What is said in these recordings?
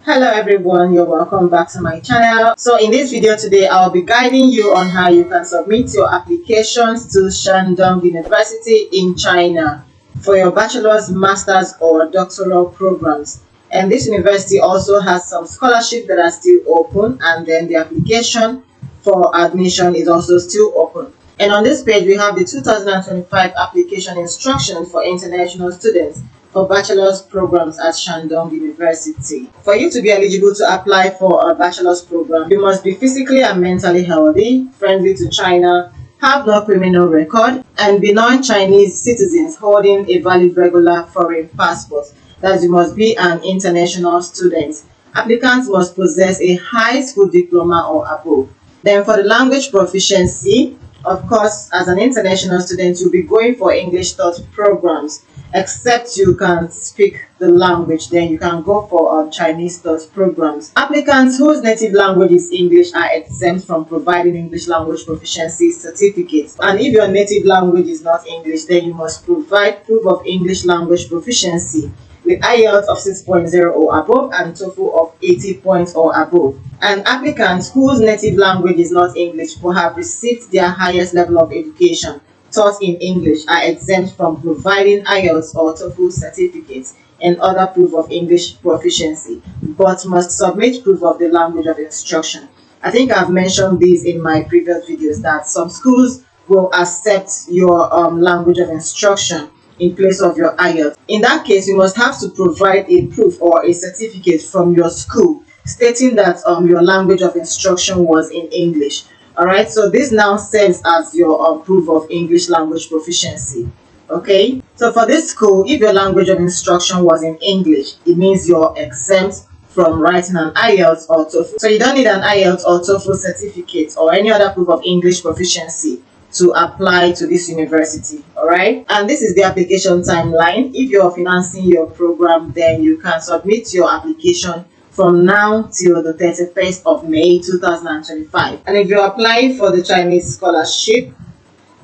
Hello everyone, you're welcome back to my channel. So in this video today, I'll be guiding you on how you can submit your applications to Shandong University in China for your bachelor's, master's or doctoral programs. And this university also has some scholarships that are still open, and then the application for admission is also still open. And on this page, we have the 2025 application instructions for international students for bachelor's programs at Shandong University. For you to be eligible to apply for a bachelor's program, you must be physically and mentally healthy, friendly to China, have no criminal record, and be non-Chinese citizens holding a valid regular foreign passport. That you must be an international student. Applicants must possess a high school diploma or above. Then for the language proficiency, of course, as an international student, you'll be going for English taught programs. Except you can speak the language, then you can go for Chinese taught programs. Applicants whose native language is English are exempt from providing English language proficiency certificates. And if your native language is not English, then you must provide proof of English language proficiency with IELTS of 6.0 or above and TOEFL of 80 points or above. And applicants whose native language is not English but have received their highest level of education taught in English are exempt from providing IELTS or TOEFL certificates and other proof of English proficiency, but must submit proof of the language of instruction. I think I've mentioned this in my previous videos that some schools will accept your language of instruction in place of your IELTS. In that case, you must have to provide a proof or a certificate from your school stating that your language of instruction was in English. Alright, so this now serves as your proof of English language proficiency. Okay, so for this school, if your language of instruction was in English, it means you're exempt from writing an IELTS or TOEFL. So you don't need an IELTS or TOEFL certificate or any other proof of English proficiency to apply to this university. Alright, and this is the application timeline. If you're financing your program, then you can submit your application from now till the 31st of May 2025. And if you're applying for the Chinese scholarship,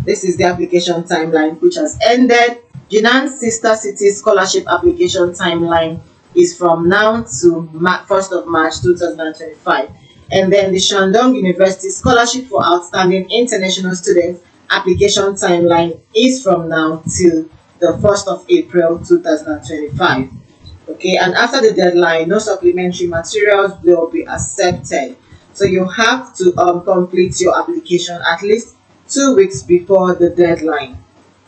this is the application timeline which has ended. Yunnan Sister City Scholarship application timeline is from now to 1st of March 2025. And then the Shandong University Scholarship for Outstanding International Students application timeline is from now till the 1st of April 2025. Okay, and after the deadline, no supplementary materials will be accepted. So you have to complete your application at least 2 weeks before the deadline.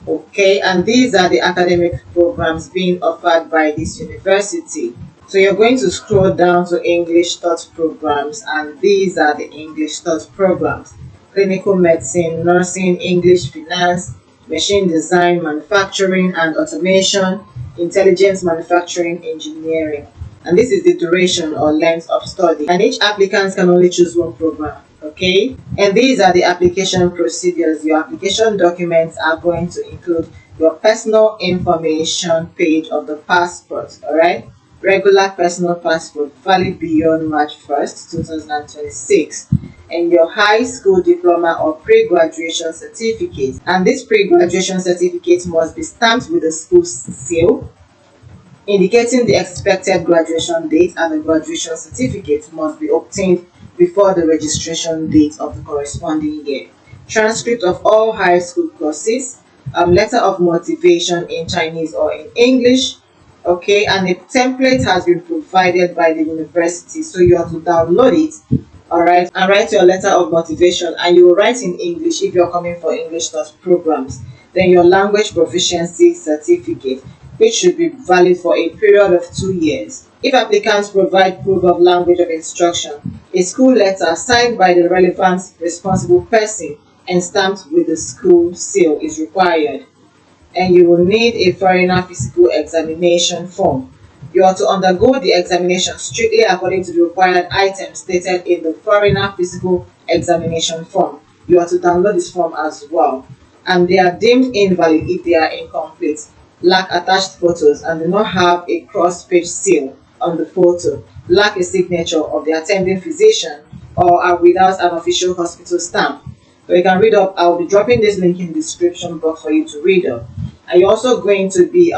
Okay, and these are the academic programs being offered by this university. So you're going to scroll down to English taught programs, and these are the English taught programs: clinical medicine, nursing, English finance, machine design, manufacturing and automation, intelligence manufacturing engineering. And this is the duration or length of study, and each applicant can only choose one program. Okay, and these are the application procedures. Your application documents are going to include your personal information page of the passport. All right, regular personal passport valid beyond March 1st 2026, and your high school diploma or pre-graduation certificate. And this pre-graduation certificate must be stamped with the school seal indicating the expected graduation date, and the graduation certificate must be obtained before the registration date of the corresponding year. Transcript of all high school courses, letter of motivation in Chinese or in English. Okay, and a template has been provided by the university, so you have to download it. All right, and write your letter of motivation, and you will write in English if you're coming for English taught programs. Then your language proficiency certificate, which should be valid for a period of 2 years. If applicants provide proof of language of instruction, a school letter signed by the relevant responsible person and stamped with the school seal is required. And you will need a foreigner physical examination form. You are to undergo the examination strictly according to the required items stated in the foreigner physical examination form. You are to download this form as well. And they are deemed invalid if they are incomplete, lack attached photos, and do not have a cross-page seal on the photo, lack a signature of the attending physician, or are without an official hospital stamp. So you can read up. I'll be dropping this link in the description box for you to read up. And you're also going to be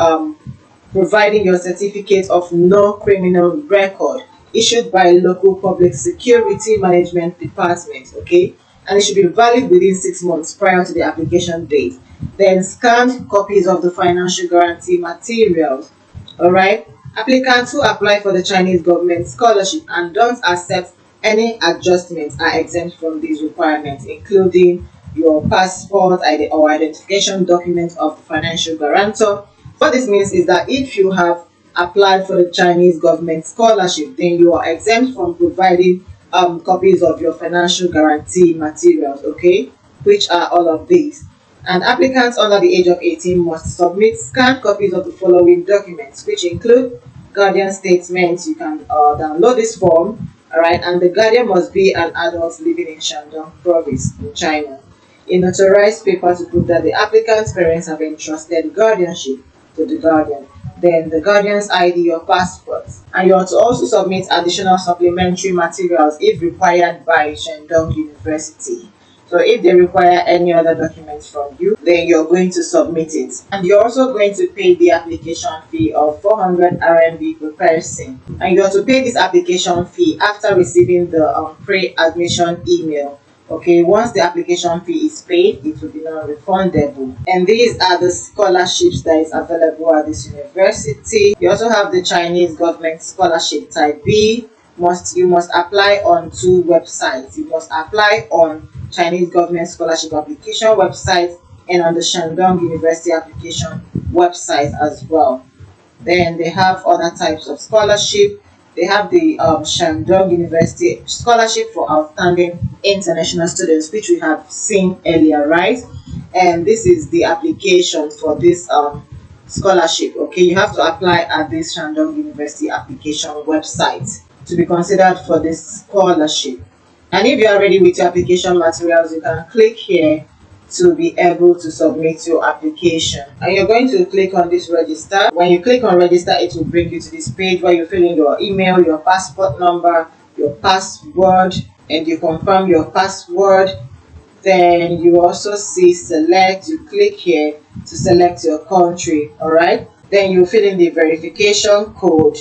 providing your certificate of no criminal record issued by local public security management department, okay, and it should be valid within 6 months prior to the application date. Then scanned copies of the financial guarantee materials. All right, applicants who apply for the Chinese government scholarship and don't accept any adjustments are exempt from these requirements, including your passport or identification document of the financial guarantor. What this means is that if you have applied for the Chinese government scholarship, then you are exempt from providing copies of your financial guarantee materials, okay, which are all of these. And applicants under the age of 18 must submit scanned copies of the following documents, which include guardian statements. You can download this form, all right, and the guardian must be an adult living in Shandong province in China. A notarized paper to prove that the applicant's parents have entrusted guardianship to the guardian. Then the guardian's ID or passport. And you are to also submit additional supplementary materials if required by Shandong University. So if they require any other documents from you, then you're going to submit it. And you're also going to pay the application fee of 400 RMB per person. And you have to pay this application fee after receiving the pre-admission email. Okay, once the application fee is paid, it will be non-refundable. And these are the scholarships that is available at this university. You also have the Chinese government scholarship type B. You must apply on 2 websites. You must apply on Chinese government scholarship application website and on the Shandong University application website as well. Then they have other types of scholarship. They have the Shandong University Scholarship for Outstanding International Students, which we have seen earlier, right? And this is the application for this scholarship. Okay, you have to apply at this Shandong University application website to be considered for this scholarship. And if you are ready with your application materials, you can click here to be able to submit your application. And you're going to click on this register. When you click on register, it will bring you to this page where you fill in your email, your passport number, your password, and you confirm your password. Then you also see select. You click here to select your country. All right, then you fill in the verification code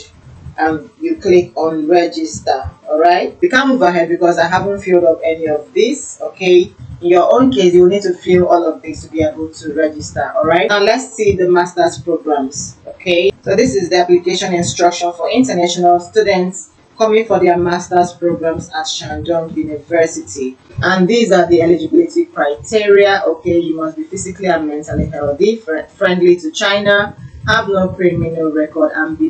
and you click on register. All right, we can't move ahead because I haven't filled up any of this. Okay, in your own case, you will need to fill all of this to be able to register. All right, now let's see the master's programs. Okay, so this is the application instruction for international students coming for their master's programs at Shandong University. And these are the eligibility criteria. Okay, you must be physically and mentally healthy, friendly to China, have no criminal record, and be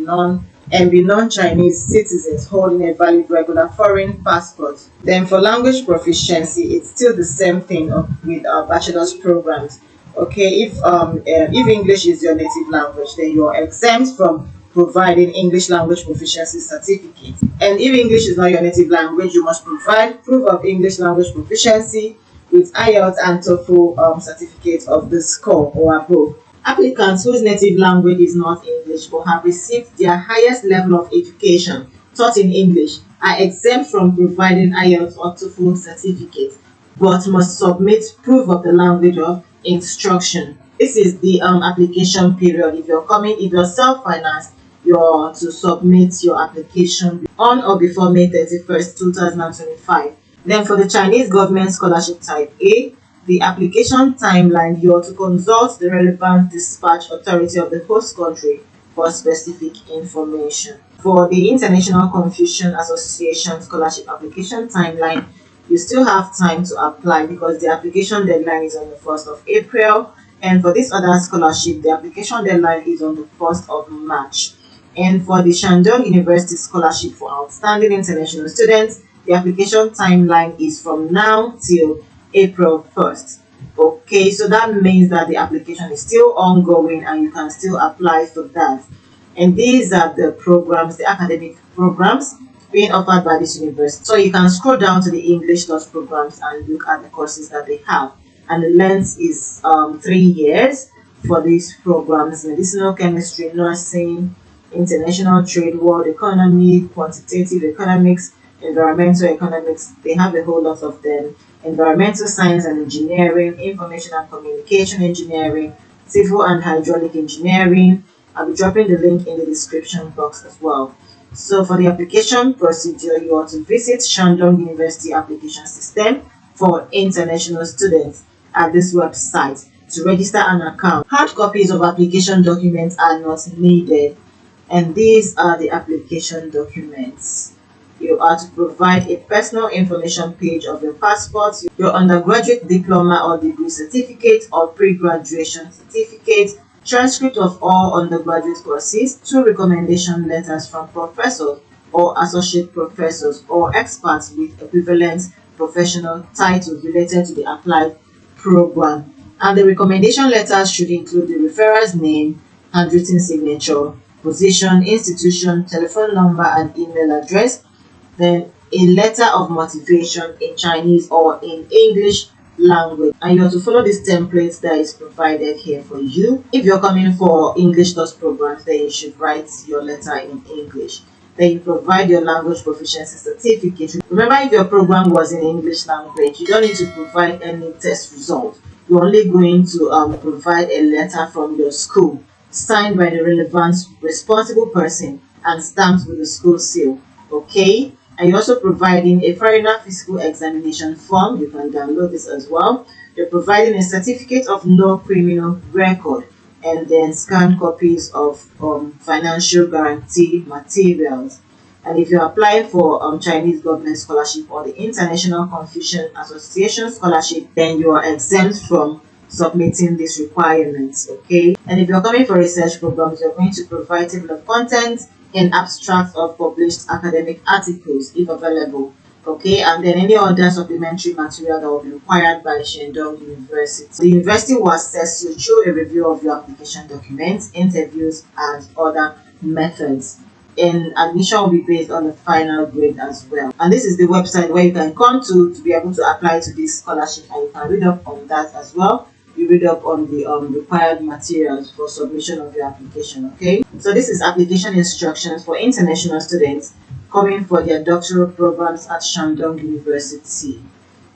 non-Chinese citizens holding a valid regular foreign passport. Then for language proficiency, it's still the same thing with our bachelor's programs. Okay, if English is your native language, then you are exempt from providing English language proficiency certificate. And if English is not your native language, you must provide proof of English language proficiency with IELTS and TOEFL certificate of the score or above. Applicants whose native language is not English but have received their highest level of education taught in English are exempt from providing IELTS or TOEFL certificates, but must submit proof of the language of instruction. This is the application period. If you're self-financed, you're to submit your application on or before May 31st, 2025. Then for the Chinese government scholarship type A, the application timeline, you are to consult the relevant dispatch authority of the host country for specific information. For the International Confucian Association scholarship application timeline, you still have time to apply because the application deadline is on the 1st of April. And for this other scholarship, the application deadline is on the 1st of March. And for the Shandong University Scholarship for Outstanding International Students, the application timeline is from now till April 1st. Okay, so that means that the application is still ongoing and you can still apply for that. And these are the programs, the academic programs being offered by this university. So you can scroll down to the English Laws programs and look at the courses that they have. And the length is 3 years for these programs: medicinal chemistry, nursing, international trade, world economy, quantitative economics, environmental economics. They have a whole lot of them. Environmental science and engineering, information and communication engineering, civil and hydraulic engineering. I'll be dropping the link in the description box as well. So for the application procedure, you are to visit Shandong University application system for international students at this website to register an account. Hard copies of application documents are not needed, and these are the application documents. You are to provide a personal information page of your passport, your undergraduate diploma or degree certificate or pre-graduation certificate, transcript of all undergraduate courses, 2 recommendation letters from professors or associate professors or experts with equivalent professional titles related to the applied program. And the recommendation letters should include the referrer's name, handwritten signature, position, institution, telephone number, and email address. Then a letter of motivation in Chinese or in English language, and you have to follow this template that is provided here for you. If you're coming for English TOEFL programs, then you should write your letter in English. Then you provide your language proficiency certificate. Remember, if your program was in English language, you don't need to provide any test result. You're only going to provide a letter from your school signed by the relevant responsible person and stamped with the school seal. Okay, and you're also providing a foreigner physical examination form. You can download this as well. You're providing a certificate of no criminal record, and then scanned copies of financial guarantee materials. And if you're applying for Chinese government scholarship or the International Confucian Association scholarship, then you are exempt from submitting these requirements. Okay, and if you're coming for research programs, you're going to provide table of contents and abstracts of published academic articles if available. Okay, and then any other supplementary material that will be required by Shandong University. The university will assess you through a review of your application documents, interviews, and other methods. And admission will be based on the final grade as well. And this is the website where you can come to be able to apply to this scholarship, and you can read up on that as well. You read up on the required materials for submission of your application. Okay, so this is application instructions for international students coming for their doctoral programs at Shandong University.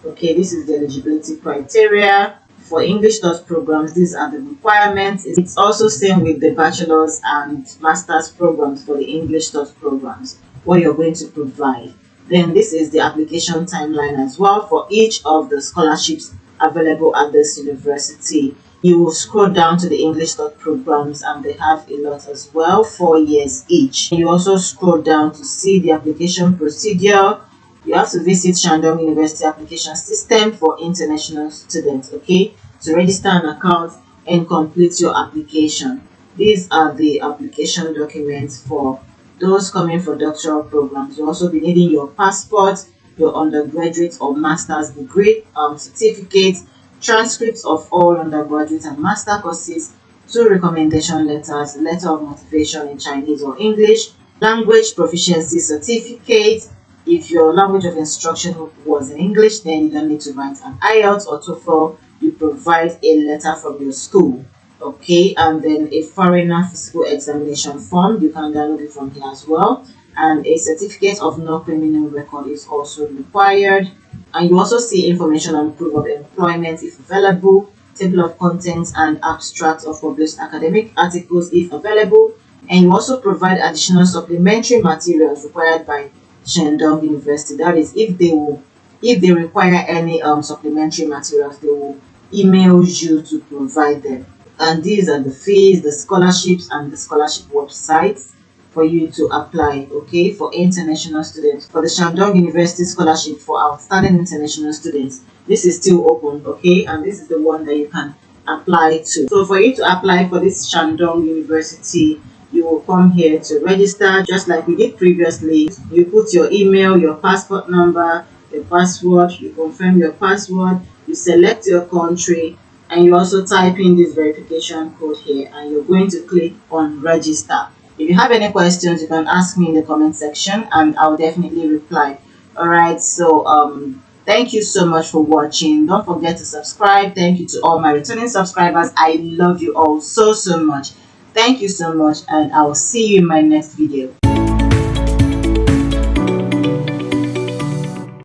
Okay, this is the eligibility criteria for English TOEFL programs. These are the requirements. It's also same with the bachelor's and master's programs for the English TOEFL programs, what you're going to provide. Then this is the application timeline as well for each of the scholarships available at this university. You will scroll down to the English TOEFL programs, and they have a lot as well, 4 years each. You also scroll down to see the application procedure. You have to visit Shandong University application system for international students, okay, to register an account and complete your application. These are the application documents for those coming for doctoral programs. You'll also be needing your passport, your undergraduate or master's degree certificate, transcripts of all undergraduate and master courses, 2 recommendation letters, letter of motivation in Chinese or English, language proficiency certificate. If your language of instruction was in English, then you don't need to write an IELTS or TOEFL. You provide a letter from your school. Okay, and then a foreigner physical examination form. You can download it from here as well. And a certificate of no criminal record is also required. And you also see information on proof of employment if available, table of contents and abstracts of published academic articles if available. And you also provide additional supplementary materials required by Shandong University. That is, if they require any supplementary materials, they will email you to provide them. And these are the fees, the scholarships, and the scholarship websites for you to apply, okay, for international students. For the Shandong University scholarship for outstanding international students, this is still open, okay, and this is the one that you can apply to. So for you to apply for this Shandong University, you will come here to register just like we did previously. You put your email, your passport number, your password, you confirm your password, you select your country, and you also type in this verification code here, and you're going to click on register. If you have any questions, you can ask me in the comment section and I'll definitely reply. Alright, so thank you so much for watching. Don't forget to subscribe. Thank you to all my returning subscribers. I love you all so much. Thank you so much, and I will see you in my next video.